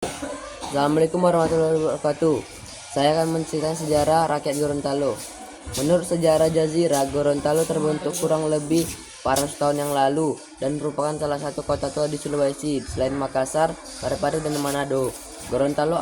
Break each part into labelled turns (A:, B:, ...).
A: Assalamualaikum warahmatullahi wabarakatuh. Saya akan menceritakan sejarah rakyat Gorontalo. Menurut sejarah Jazirah, Gorontalo terbentuk kurang lebih 400 tahun yang lalu dan merupakan salah satu kota tua di Sulawesi selain Makassar, Parepare, dan Manado. Gorontalo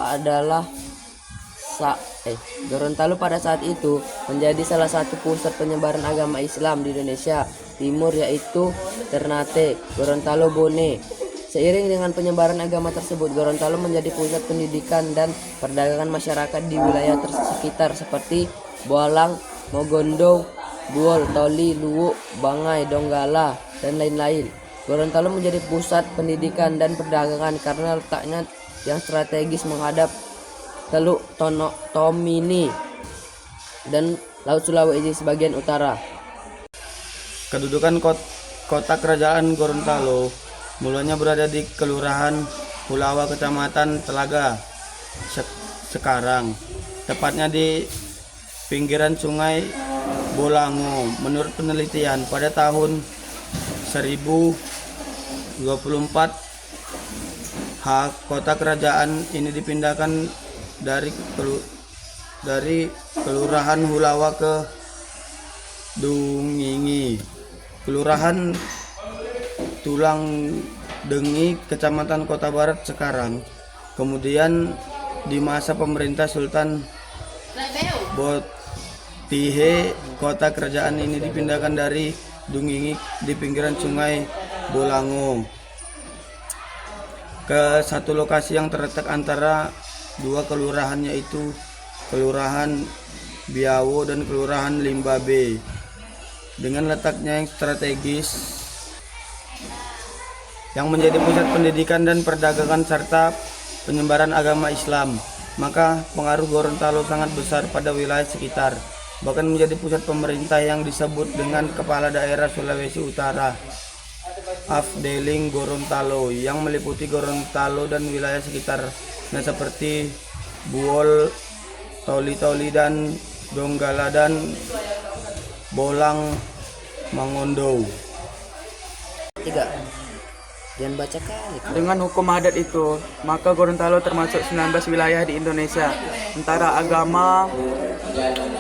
A: pada saat itu menjadi salah satu pusat penyebaran agama Islam di Indonesia Timur, yaitu Ternate, Gorontalo, Bone. Seiring dengan penyebaran agama tersebut, Gorontalo menjadi pusat pendidikan dan perdagangan masyarakat di wilayah sekitar seperti Boalang, Mogondo, Buol, Toli, Luwu, Bangai, Donggala, dan lain-lain. Gorontalo menjadi pusat pendidikan dan perdagangan karena letaknya yang strategis menghadap Teluk Tomini dan Laut Sulawesi sebagian utara.
B: Kedudukan kota kerajaan Gorontalo mulanya berada di Kelurahan Hulawa, Kecamatan Telaga sekarang, tepatnya di pinggiran Sungai Bolango. Menurut penelitian, pada tahun 1024 kota kerajaan ini dipindahkan dari Kelurahan Hulawa ke Dungingi, Kelurahan Tulang Dengi, Kecamatan Kota Barat sekarang. Kemudian di masa pemerintah Sultan Botihe, kota kerajaan ini dipindahkan dari Dungingi di pinggiran Sungai Bolango ke satu lokasi yang terletak antara dua kelurahan, yaitu Kelurahan Biawo dan Kelurahan Limbabe. Dengan letaknya yang strategis yang menjadi pusat pendidikan dan perdagangan serta penyebaran agama Islam, maka pengaruh Gorontalo sangat besar pada wilayah sekitar, bahkan menjadi pusat pemerintah yang disebut dengan Kepala Daerah Sulawesi Utara, Afdeling Gorontalo, yang meliputi Gorontalo dan wilayah sekitarnya seperti Buol, Toli dan Donggala dan Bolang, Mangondo.
A: 3. Jangan baca kali.
C: Dengan hukum adat itu, maka Gorontalo termasuk 19 wilayah di Indonesia. Antara agama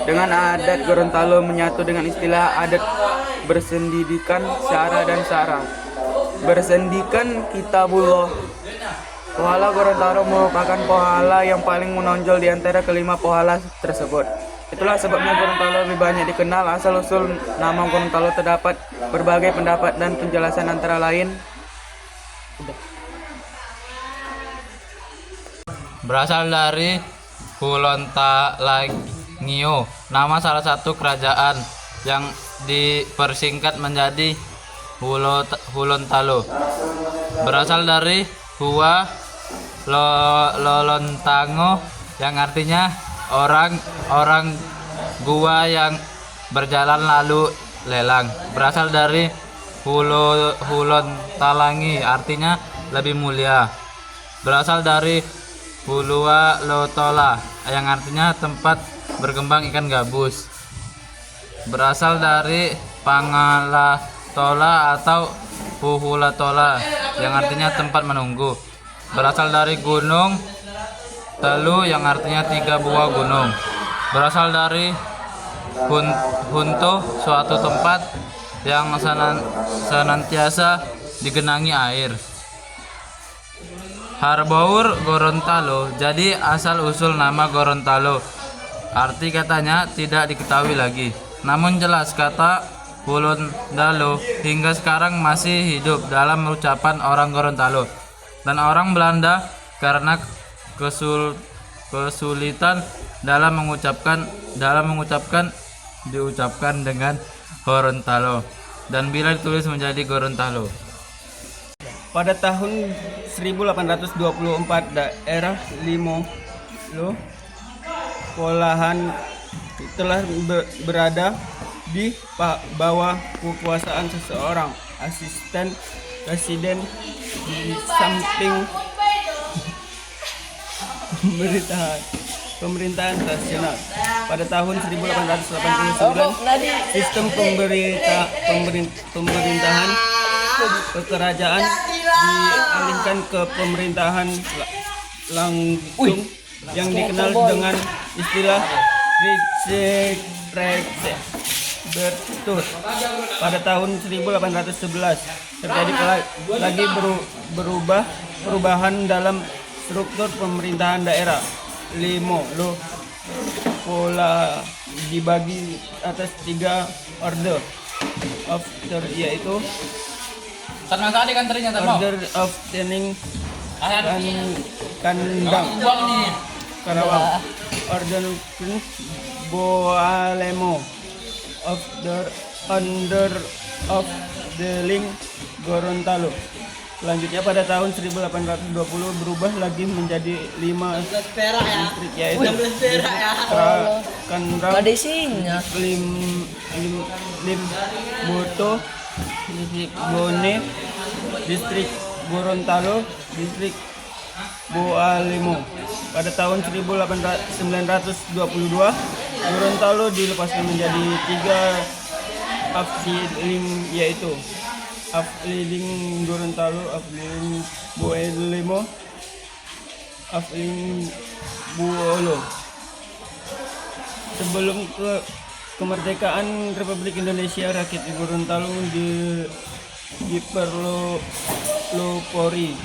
C: dengan adat, Gorontalo menyatu dengan istilah adat bersendidikan syara dan syara. Bersendikan Kitabullah. Pohala Gorontalo merupakan pohala yang paling menonjol di antara kelima pohala tersebut. Itulah sebabnya Gorontalo lebih banyak dikenal. Asal-usul nama Gorontalo terdapat berbagai pendapat dan penjelasan, antara lain
D: berasal dari Hulontalangio, nama salah satu kerajaan yang dipersingkat menjadi Hulontalo. Berasal dari Hua Lolontango, yang artinya orang gua yang berjalan lalu lelang. Berasal dari Hulontalangi, artinya lebih mulia. Berasal dari Hulua Lotola, yang artinya tempat berkembang ikan gabus. Berasal dari Pangalatola atau Puhulatola, yang artinya tempat menunggu. Berasal dari Gunung Telu, yang artinya 3 buah gunung. Berasal dari Hunto, suatu tempat yang senantiasa digenangi air. Harbour Gorontalo. Jadi asal usul nama Gorontalo, arti katanya tidak diketahui lagi. Namun jelas kata Hulondalo hingga sekarang masih hidup dalam ucapan orang Gorontalo dan orang Belanda karena kesulitan dalam mengucapkan diucapkan dengan Gorontalo, dan bila ditulis menjadi Gorontalo.
B: Pada tahun 1824 daerah Limolo Polahan telah berada di bawah kekuasaan seseorang asisten presiden di samping pemerintahan nasional. Pada tahun 1889 sistem pemerintahan kekerajaan dialihkan ke pemerintahan langsung yang dikenal dengan istilah Bertur pada tahun 1811 terjadi lagi perubahan dalam struktur pemerintahan daerah. Limo lo pola dibagi atas 3 order of yaitu
D: Karena kali kan ternyata mau.
B: order of tending
D: Ayah
B: kandang
D: buang nih.
B: Karawang, order Boalemo of the under of the link Gorontalo. Selanjutnya pada tahun 1820 berubah lagi menjadi 5 distrik yaitu Kandang, Lim, Lim Boto, distrik Bone, distrik Gorontalo, distrik Boalemo. Pada tahun 1922 Gorontalo dilepaskan menjadi 3 afdeling yaitu Afdeling Gorontalo, Afdeling Boalemo, Afdeling Buolo. Sebelum kemerdekaan Republik Indonesia, rakyat di Gorontalo diperlopori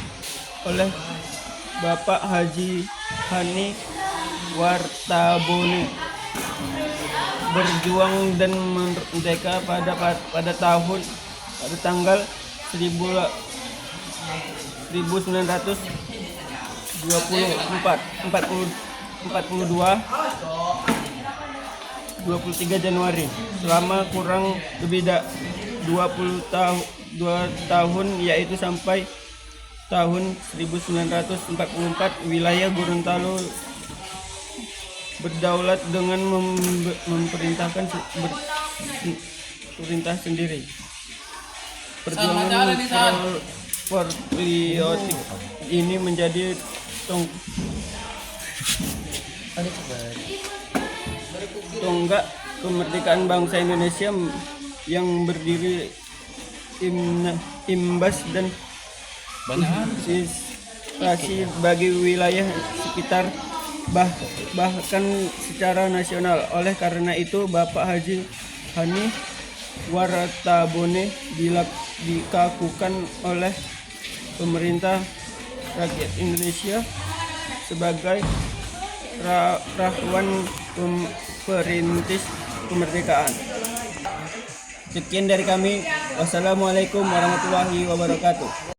B: oleh Bapak Haji Hani Wartabone berjuang dan merdeka pada tanggal 1924 23 Januari. Selama kurang lebih 2 tahun yaitu sampai tahun 1944 wilayah Gorontalo berdaulat dengan memerintahkan perintah sendiri. Perjuangan patriotik ini menjadi tonggak kemerdekaan bangsa Indonesia yang berdiri imbas dan investasi bagi wilayah sekitar bahkan secara nasional. Oleh karena itu Bapak Haji Hani Wartabone dikakukan oleh pemerintah rakyat Indonesia sebagai rawan perintis kemerdekaan. Sekian dari kami. Wassalamualaikum warahmatullahi wabarakatuh.